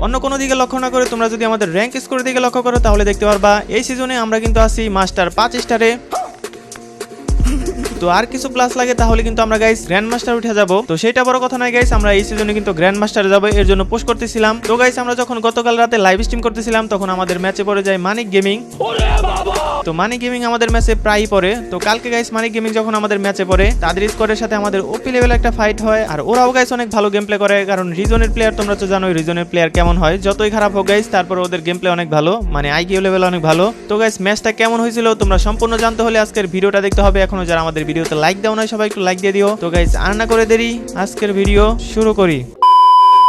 অন্য কোনো দিকে লক্ষ্য না করে তোমরা যদি আমাদের র্যাঙ্ক স্কোরের দিকে লক্ষ্য করো তাহলে দেখতে পারবা এই সিজনে আমরা কিন্তু আছি মাস্টার 5 স্টারে। তো আর কিছু প্লাস লাগে তাহলে কিন্তু আমরা গাইস গ্র্যান্ড মাস্টার উঠে যাব। তো সেটা বড় কথা নয় গাইস, আমরা এই সিজনে কিন্তু গ্র্যান্ড মাস্টারে যাব, এর জন্য পোস্ট করতেছিলাম। তো গাইস আমরা যখন গতকাল রাতে লাইভ স্ট্রিম করতেছিলাম তখন আমাদের ম্যাচে পড়ে যায় মানিক গেমিং। তো মানিক গেমিং আমাদের ম্যাচে প্রায়ই পড়ে। তো কালকে গাইস মানিক গেমিং যখন আমাদের ম্যাচে পড়ে তাদের স্কোয়াডের সাথে আমাদের ওপি লেভেল একটা ফাইট হয়, আর ওরাও গাইস অনেক ভালো গেম প্লে করে, কারণ রিজনের প্লেয়ার তোমরা তো জানোই রিজনের প্লেয়ার কেমন হয়, যতই খারাপ হোক গাইস তারপর ওদের গেম প্লে অনেক ভালো, মানে আইকিউ লেভেল অনেক ভালো। তো গাইস ম্যাচটা কেমন হয়েছিল তোমরা সম্পূর্ণ জানতে হলে আজকের ভিডিওটা দেখতে হবে। এখনো যারা আমাদের ভিডিওতে লাইক দাও না সবাই একটু লাইক দিয়ে দিও। তো গাইস আর না করে দেরি, আজকের ভিডিও শুরু করি।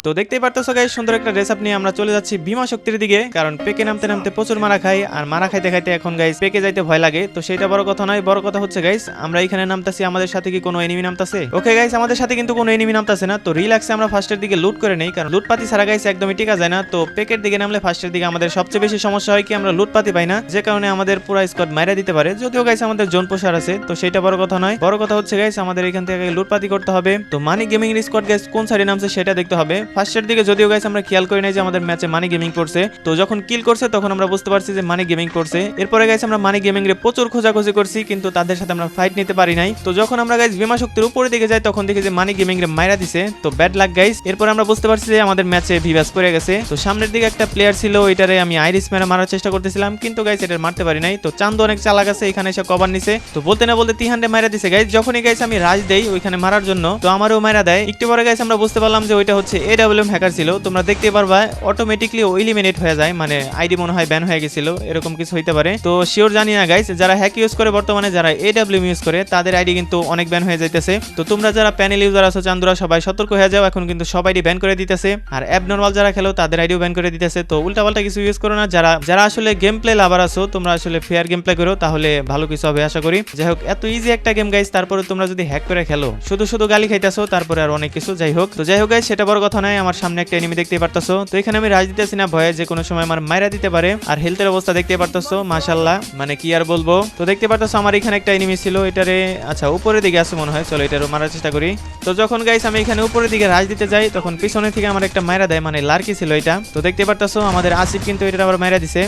তো দেখতেই পারতেছো গাইস সুন্দর একটা ড্রেস আপ নিয়ে আমরা চলে যাচ্ছি ভীমা শক্তির দিকে, কারণ পেকে নামতে নামতে প্রচুর মারা খাই, আর মারা খাইতে খাইতে এখন গাইস পেকে যাইতে ভয় লাগে। তো সেটা বড় কথা নয়, বড় কথা হচ্ছে গাইস আমরা এখানে নামতাছি, আমাদের সাথে কি কোনো এনিমি নামতাছে? ওকে গাইস আমাদের সাথে কিন্তু কোনো এনিমি নামতাছে না। তো রিল্যাক্সে আমরা ফার্স্টের দিকে লুট করে নেই, কারণ লুটপাতি ছাড়া গাইস একদমই টিকা যায় না। তো পেকের দিকে নামলে ফার্স্টের দিকে আমাদের সবচেয়ে বেশি সমস্যা হয় কি আমরা লুটপাতি পাই না, যে কারণে আমাদের পুরো স্কোয়াড মাইরা দিতে পারে। যদিও গাইস আমাদের জোন পোষার আছে, তো সেটা বড় কথা নয়, বড় কথা হচ্ছে গাইস আমাদের এখান থেকে লুটপাতি করতে হবে। তো মানি গেমিং এর স্কোয়াড গাইস কোন সাইডে নামছে সেটা দেখতে হবে। ফার্স্টের দিকে যদিও গাইস আমরা খেয়াল করি নাই যে আমাদের ম্যাচে মানি গেমিং করছে, তো যখন কিল করছে তখন আমরা বুঝতে পারছি যে মানি গেমিং করছে। এরপরে গাইস আমরা মানি গেমিং রে প্রচুর খোঁজাখুঁজি করছি, কিন্তু তাদের সাথে আমরা ফাইট নিতে পারি নাই। তো যখন আমরা গাইস ভীমা শক্তির উপরে দিকে যাই তখন দেখি যে মানি গেমিং রে মাইরা দিছে, তো ব্যাড লাক গাইস। এরপর আমরা বুঝতে পারছি যে আমাদের ম্যাচে ভিভাস পড়ে গেছে। তো সামনের দিকে একটা প্লেয়ার ছিল, ওইটারে আমি আইরিস মেরে মারার চেষ্টা করতেছিলাম, কিন্তু গাইস এটা মারতে পারি নাই। তো চান্দু অনেক চালাক আছে, এখানে এসে কভার নিছে, তো বলতে না বলতে তিহান্ডে মাইরা দিছে গাইস। যখনই গাইস আমি রাজ দেই ওইখানে মারার জন্য, তো আমারও মাইরা দেয়। একটু পরে গাইস আমরা বুঝতে পারলাম যে ওইটা হচ্ছে এডব্লিউএম হ্যাকার ছিল। তোমরা দেখতে পারবা অটোমেটিকলি এলিমিনেট হয়ে যায়, মানে আইডি মনে হয় ব্যান হয়ে গেছিল, এরকম কিছু হইতে পারে। তো শিওর জানি না গাইস, যারা হ্যাক ইউজ করে বর্তমানে, যারা এডব্লিউএম ইউজ করে তাদের আইডি কিন্তু অনেক ব্যান হয়ে যাইতেছে। তো তোমরা যারা প্যানেল ইউজার আছো চান্দুরা সবাই সতর্ক হয়ে যাও, এখন কিন্তু সব আইডি ব্যান করে দিতেছে, আর অ্যাবনরমাল যারা খেলো তাদের আইডিও ব্যান করে দিতেছে। তো উল্টাপাল্টা কিছু ইউজ করো না, যারা যারা আসলে গেম প্লে লাভার আছো তোমরা আসলে ফেয়ার গেম প্লে করো, তাহলে ভালো কিছু হবে আশা করি। যাই হোক এত ইজি একটা গেম গাইস, তারপরে তোমরা যদি হ্যাক করে খেলো শুধু শুধু গালি খাইতেছো, তারপরে আর অনেক কিছু। যাই হোক গাইস সেটা বড় কথা নয়, আমার সামনে একটা এনিমি দেখতে পারতেছো। তো এখানে আমি রাজ দিতেছি না ভয়ে, যে কোনো সময় আমার মাইরা দিতে পারে। আর হেলথের অবস্থা দেখতে পারতেছো মাশাআল্লাহ, মানে কি আর বলবো। তো দেখতে পারতেছো আমার এখানে একটা এনিমি ছিল, এটারে আচ্ছা উপরের দিকে আছে মনে হয়, চলো এটারও মারার চেষ্টা করি। তো যখন গাইস আমি এখানে উপরের দিকে রাজ দিতে যাই তখন পিছনে থেকে আমার একটা মাইরা দেয়, মানে লার্কি ছিল এটা। তো দেখতে পারতেছো আমাদের আসিফ কিন্তু এটা আবার মাইরা দিছে,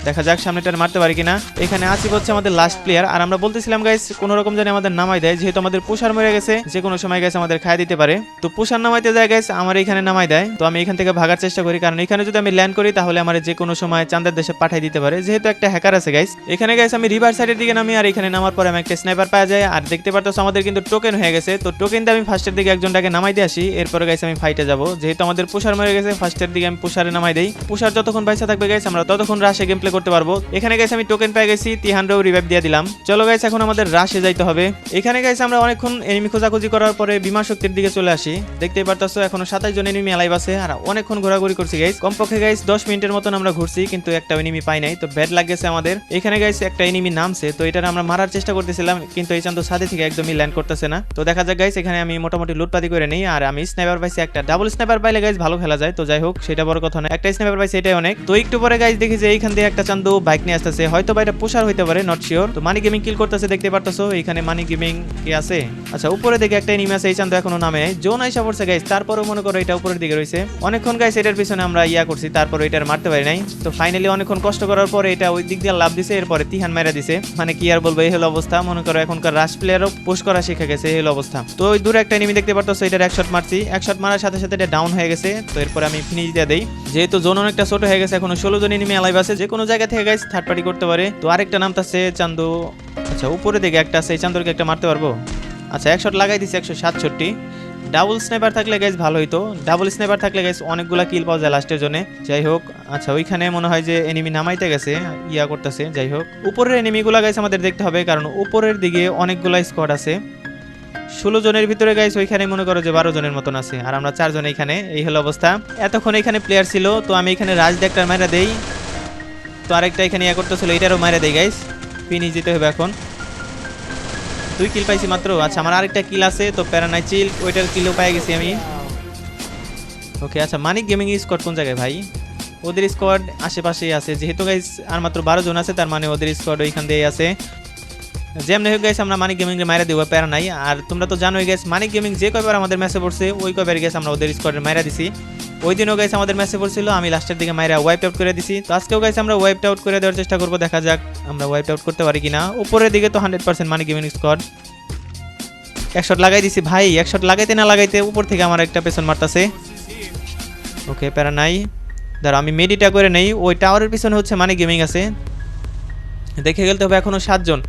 দেখা যাক সামনেটার মারতে পারি কিনা। এখানে আসিফ হচ্ছে আমাদের লাস্ট প্লেয়ার, আর আমরা বলতেছিলাম গাইস কোন রকম জানি আমাদের নামাই দেয়, যেহেতু আমাদের পুষার মরে গেছে, যে কোনো সময় গাইস আমাদের খায় দিতে পারে। তো পুষার নামাইতে যায় গাইস আমার এখানে নামাই দেয়। তো আমি এখান থেকে ভাগার চেষ্টা করি, কারণ এখানে যদি আমি ল্যান্ড করি তাহলে আমার যে কোনো সময় চাঁদের দেশে পাঠিয়ে দিতে পারে, যেহেতু একটা হ্যাকার আছে গাইস। এখানে গাইস আমি রিভার সাইডের দিকে নামি, আর এখানে নামার পরে আমি একটা স্নাইপার পাওয়া যায়, আর দেখতে পারতেছো আমাদের কিন্তু টোকেন হয়ে গেছে। তো টোকেন দিয়ে আমি ফার্স্টের দিকে একজনটাকে নামাই দিয়ে আসি, এরপরে গাইস আমি ফাইটে যাব, যেহেতু আমাদের পুষার মরে গেছে ফার্স্টের দিকে আমি পুষারে নামাই দেই। পুষার যতক্ষণ পয়সা থাকবে গাইস আমরা ততক্ষণ রাশে গেম প্লে করতে পারবো। এখানে গাইস আমি টোকেন পেয়ে গেছি, 300 রিভাইভ দিয়ে দিলাম। চলো গাইস এখন আমাদের রাশে যাইতে হবে। এখানে গাইস আমরা অনেকক্ষণ এনিমি খোঁজাখুঁজি করার পরে বিমা শক্তির দিকে চলে আসি। দেখতেই পারতাছো এখনো 27 জন এনিমি লাইভ আছে, আর অনেকক্ষণ ঘোরাঘুরি করছি গাইস। কমপক্ষে গাইস 10 মিনিটের মতন আমরা ঘুরছি, কিন্তু একটা এনিমি পাই নাই। তো ব্যাড লাগছে আমাদের। এখানে গাইস একটা এনিমি নামছে, তো এটা আমরা মারার চেষ্টা করতেছিলাম, কিন্তু এই চান্দু সাথে থেকে একদমই ল্যান্ড করতেছে না। তো দেখা যাক গাইস এখানে আমি মোটামুটি লুটপাতি করে নেই, আর আমি স্নাইপার পাইছি একটা। ডাবল স্নাইপার পাইলে গাইস ভালো খেলা যায়। তো যাই হোক সেটা বড় কথা না, একটা স্নাইপার পাইছি এটাই অনেক। তো একটু পরে গাইস দেখি যে এইখান দিয়ে একটা চান্দু বাইক নিয়ে আসতেছে, হয়তো বা এটা পুষার হইতে পারে, নট শিওর। তো মানি গেমিং কিল করতেছে, দেখতে পারতেছো এখানে মানি গেমিং কি আছে। আচ্ছা উপরে দিকে একটা এনিমি আছে, এই চান্দু এখনো নামে নাই, জোন আইসা পড়ছে গাইস। তারপরেও মনে করো এটা উপরের দিকে রয়েছে, অনেকক্ষণ গাইস এটার পিছনে আমরা ইয়া করছি, তারপর এটার মারতে পারি নাই। তো ফাইনালি অনেকক্ষণ কষ্ট করার পরে এটা ওই দিক দিয়ে লাভ দিছে, এরপরে তিহান মাইরা দিছে। মানে কি আর বলবো, এই হলো অবস্থা। মনে করো এখনকার রাশ প্লেয়ারও পুশ করা শিখে গেছে, এই হলো অবস্থা। তো ওই দূরে একটা এনিমি দেখতে পারতেছো, এটার এক শট মারছি, এক শট মারার সাথে সাথে এটা ডাউন হয়ে গেছে। তো এরপর আমি ফিনিশ দিয়ে দেই, যেহেতু জোন অনেকটা ছোট হয়ে গেছে, এখনো 16 জন এনিমি লাইভ আছে, যে কোনো জায়গা থেকে গাইস থার্ড পার্টি করতে পারে। তো আরেকটা নামতাছে চান্দু, আচ্ছা উপরে দিকে একটা আছে, এই চান্দুরকে একটা মারতে পারবো। আচ্ছা এক শট লাগাই দিছি, 167। ডাবল স্নাইপার থাকলে গাইস ভালো হইতো, ডাবল স্নাইপার থাকলে গাইস অনেকগুলা কিল পাওয়া যায় লাস্টের জন্য। যাই হোক আচ্ছা ওইখানে মনে হয় যে এনিমি নামাইতে গেছে, ইয়া করতেছে। যাই হোক উপরের এনিমিগুলা গাইস আমাদের দেখতে হবে, কারণ উপরের দিকে অনেকগুলা স্কোয়াড আছে। 16 জনের ভিতরে গাইস ওইখানে মনে করো যে 12 জনের মতন আছে, আর আমরা 4 জন এখানে, এই হলো অবস্থা। এতক্ষণ এখানে প্লেয়ার ছিল, তো আমি এখানে রাজ একটা মাইরা দেই। তো আরেকটা এখানে ইয়া করতেছিল, এটারও মাইরা দেই গাইস, ফিনিশ দিতে হবে এখন। 2 কিল পাইছি মাত্র। আচ্ছা আমার আরেকটা কিল আছে, তো প্যারানাই চিল ওইটার কিলও পেয়ে গেছি আমি। ওকে আচ্ছা মানিক গেমিং স্কোয়াড কোন জায়গায় ভাই? ওদের স্কোয়াড আশেপাশেই আছে, যেহেতু গাইস আর মাত্র 12 জন আছে, তার মানে ওদের স্কোয়াড ওইখান দিয়েই আছে। যেমনি হোক গাইস আমরা মানিক গেমিং এর মাইরা দেব, প্যারা নাই। আর তোমরা তো জানোই গাইস মানিক গেমিং যে কয়বার আমাদের ম্যাচে পড়ছে ওই কয়বার গাইস আমরা ওদের স্কোয়াডের মাইরা দিছি। ওই দিনও গাইস আমাদের ম্যাচে পড়ছিল, আমি লাস্টের দিকে মাইরা ওয়াইপ আউট করে দিছি। তো আজকেও গাইস আমরা ওয়াইপ আউট করে দেওয়ার চেষ্টা করবো, দেখা যাক আমরা ওয়াইপ আউট করতে পারি কিনা। উপরের দিকে তো 100% মানি গেমিং স্কোয়াড। এক শট লাগাই দিছি ভাই, এক শট লাগাইতে না লাগাইতে উপর থেকে আমার একটা পেছন মারতাছে। ওকে প্যারা নাই, ধরো আমি মেডিটা করে নেই। ওই টাওয়ারের পিছনে হচ্ছে মানি গেমিং আছে, দেখে গেলতে হবে এখনো 7 জন।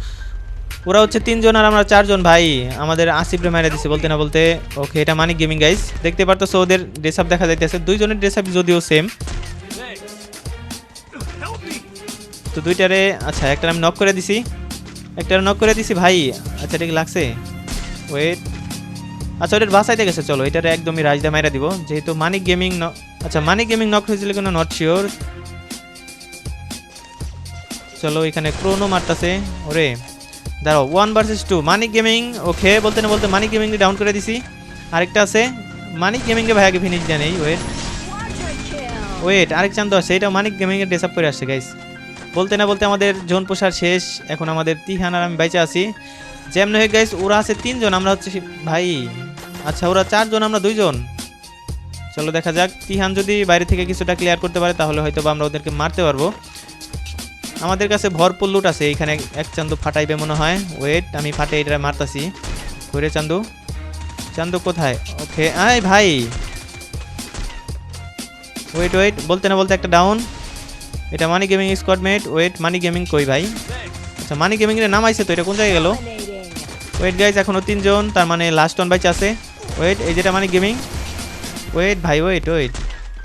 ওরা হচ্ছে 3 জন আর আমরা 4 জন ভাই। আমাদের আসিফরে মেরে দিছে বলতে না বলতে। ওকে এটা মানি গেমিং গাইস, দেখতে পারতেছো ওদের ড্রেস আপ দেখা যাইতেছে, দুইজনের ড্রেস আপ যদিও সেম। তো দুইটারে আচ্ছা একটা আমি নক করে দিছি, একটারে নক করে দিছি ভাই। আচ্ছা ঠিক লাগছে, ওয়েট। আচ্ছা ওদের বাসাইতে গেছে, চলো এটারে একদমই রাজদা মাইরা দিব, যেহেতু মানিক গেমিং। আচ্ছা মানিক গেমিং নক হয়েছিল কেন নট শিওর। চলো এখানে ক্রোনো মারতাছে। ওরে দাঁড়াও, 1 ভার্সেস 2 মানিক গেমিং। ওকে বলতে না বলতে মানিক গেমিং ডাউন করে দিছি। আরেকটা আছে মানিক গেমিং এর ভাইয়াকে ফিনিশ দেয়া নেই। ওয়েট ওয়েট আরেক চান্দ আছে, এটা মানিক গেমিং এর ড্রেস আপ করে আসছে গাইস। বলতে না বলতে আমাদের জোন পোষার শেষ, এখন আমাদের তিহান আর আমি বাইচে আছি। যেমন হয়ে গাইস ওরা আছে 3 জন, আমরা হচ্ছে ভাই আচ্ছা ওরা 4 জন আমরা 2 জন। চলো দেখা যাক, তিহান যদি বাইরে থেকে কিছুটা ক্লিয়ার করতে পারে তাহলে হয়তো বা আমরা ওদেরকে মারতে পারবো। আমাদের কাছে ভরপুর লুট আছে, এখানে এক চান্দু ফাটাইবে মনে হয়। ওয়েট আমি ফাটে এটা মারতাছি। ঘুরে চান্দু, চান্দু কোথায়? ওকে আয় ভাই, ওয়েট ওয়েট বলতে না বলতে একটা ডাউন। এটা মানি গেমিং স্কোয়াড মেট। ওয়েট মানি গেমিং কই ভাই? আচ্ছা মানি গেমিং এর নাম আইছে তো, এটা কোন জায়গায় গেল? ওয়েট গাইজ এখনো 3 জন, তার মানে লাস্ট 1 বাইচে আছে। ওয়েট এই যেটা মানি গেমিং। ওয়েট ভাই ওয়েট ওয়েট,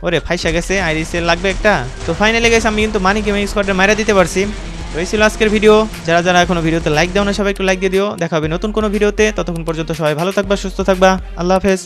ওরে ফাইসা গেছে, আইরিসে লাগবে একটা। তো ফাইনালি গাইস আমি কিন্তু মানি গেমিং স্কোয়াডে মারা দিতে পারছি। তো এই ছিল আজকের ভিডিও। যারা যারা এখনো ভিডিওতে লাইক দাও না সবাই একটু লাইক দিয়ে দিও। দেখা হবে নতুন কোনো ভিডিওতে, ততক্ষণ পর্যন্ত সবাই ভালো থাকবা, সুস্থ থাকবা, আল্লাহ হাফেজ।